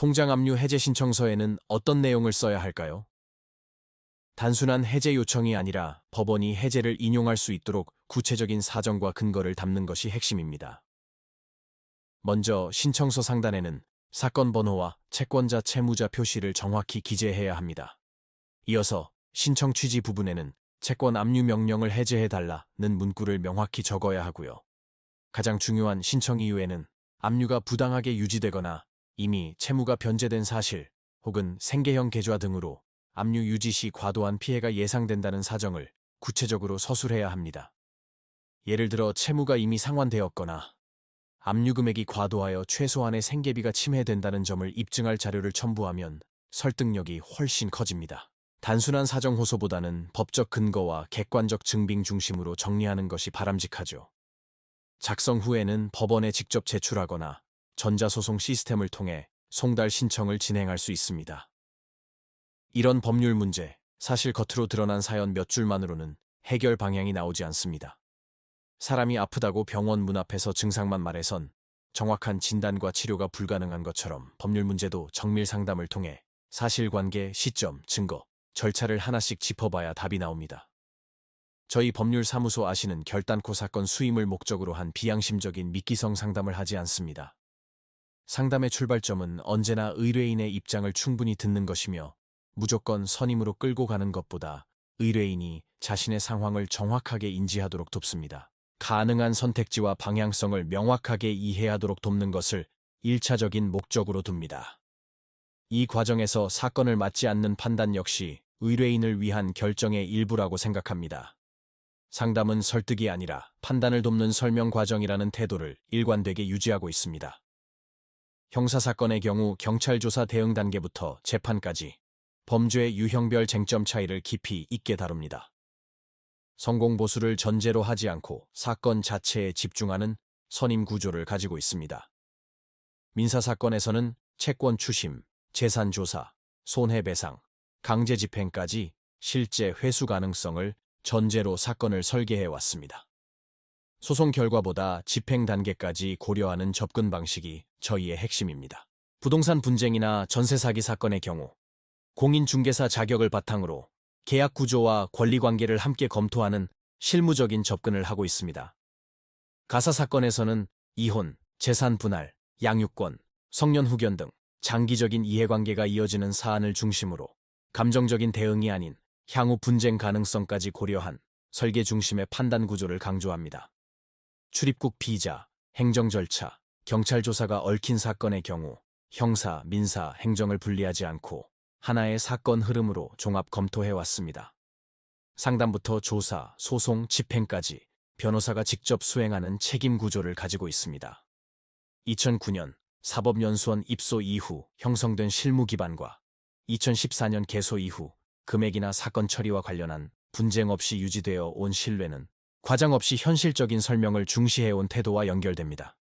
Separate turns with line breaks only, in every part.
통장 압류 해제 신청서에는 어떤 내용을 써야 할까요? 단순한 해제 요청이 아니라 법원이 해제를 인용할 수 있도록 구체적인 사정과 근거를 담는 것이 핵심입니다. 먼저 신청서 상단에는 사건 번호와 채권자 채무자 표시를 정확히 기재해야 합니다. 이어서 신청 취지 부분에는 채권 압류 명령을 해제해달라는 문구를 명확히 적어야 하고요. 가장 중요한 신청 이유에는 압류가 부당하게 유지되거나 이미 채무가 변제된 사실 혹은 생계형 계좌 등으로 압류 유지 시 과도한 피해가 예상된다는 사정을 구체적으로 서술해야 합니다. 예를 들어 채무가 이미 상환되었거나 압류 금액이 과도하여 최소한의 생계비가 침해된다는 점을 입증할 자료를 첨부하면 설득력이 훨씬 커집니다. 단순한 사정 호소보다는 법적 근거와 객관적 증빙 중심으로 정리하는 것이 바람직하죠. 작성 후에는 법원에 직접 제출하거나 전자소송 시스템을 통해 송달 신청을 진행할 수 있습니다. 이런 법률 문제, 사실 겉으로 드러난 사연 몇 줄만으로는 해결 방향이 나오지 않습니다. 사람이 아프다고 병원 문 앞에서 증상만 말해선 정확한 진단과 치료가 불가능한 것처럼 법률 문제도 정밀 상담을 통해 사실관계, 시점, 증거, 절차를 하나씩 짚어봐야 답이 나옵니다. 저희 법률사무소 아시는 결단코 사건 수임을 목적으로 한 비양심적인 미끼성 상담을 하지 않습니다. 상담의 출발점은 언제나 의뢰인의 입장을 충분히 듣는 것이며 무조건 선임으로 끌고 가는 것보다 의뢰인이 자신의 상황을 정확하게 인지하도록 돕습니다. 가능한 선택지와 방향성을 명확하게 이해하도록 돕는 것을 1차적인 목적으로 둡니다. 이 과정에서 사건을 맞지 않는 판단 역시 의뢰인을 위한 결정의 일부라고 생각합니다. 상담은 설득이 아니라 판단을 돕는 설명 과정이라는 태도를 일관되게 유지하고 있습니다. 형사사건의 경우 경찰 조사 대응 단계부터 재판까지 범죄 유형별 쟁점 차이를 깊이 있게 다룹니다. 성공 보수를 전제로 하지 않고 사건 자체에 집중하는 선임 구조를 가지고 있습니다. 민사사건에서는 채권 추심, 재산 조사, 손해배상, 강제집행까지 실제 회수 가능성을 전제로 사건을 설계해 왔습니다. 소송 결과보다 집행 단계까지 고려하는 접근 방식이 저희의 핵심입니다. 부동산 분쟁이나 전세 사기 사건의 경우 공인중개사 자격을 바탕으로 계약 구조와 권리관계를 함께 검토하는 실무적인 접근을 하고 있습니다. 가사 사건에서는 이혼, 재산 분할, 양육권, 성년 후견 등 장기적인 이해관계가 이어지는 사안을 중심으로 감정적인 대응이 아닌 향후 분쟁 가능성까지 고려한 설계 중심의 판단 구조를 강조합니다. 출입국 비자, 행정 절차, 경찰 조사가 얽힌 사건의 경우 형사, 민사, 행정을 분리하지 않고 하나의 사건 흐름으로 종합 검토해왔습니다. 상담부터 조사, 소송, 집행까지 변호사가 직접 수행하는 책임 구조를 가지고 있습니다. 2009년 사법연수원 입소 이후 형성된 실무 기반과 2014년 개소 이후 금액이나 사건 처리와 관련한 분쟁 없이 유지되어 온 신뢰는 과장 없이 현실적인 설명을 중시해온 태도와 연결됩니다.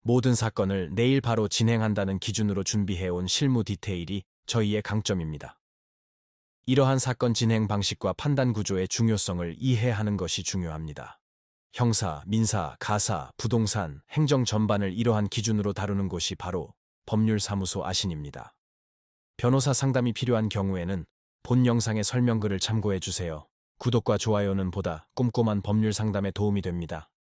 모든 사건을 내일 바로 진행한다는 기준으로 준비해온 실무 디테일이 저희의 강점입니다. 이러한 사건 진행 방식과 판단 구조의 중요성을 이해하는 것이 중요합니다. 형사, 민사, 가사, 부동산, 행정 전반을 이러한 기준으로 다루는 곳이 바로 법률사무소 아신입니다. 변호사 상담이 필요한 경우에는 본 영상의 설명글을 참고해 주세요. 구독과 좋아요는 보다 꼼꼼한 법률 상담에 도움이 됩니다.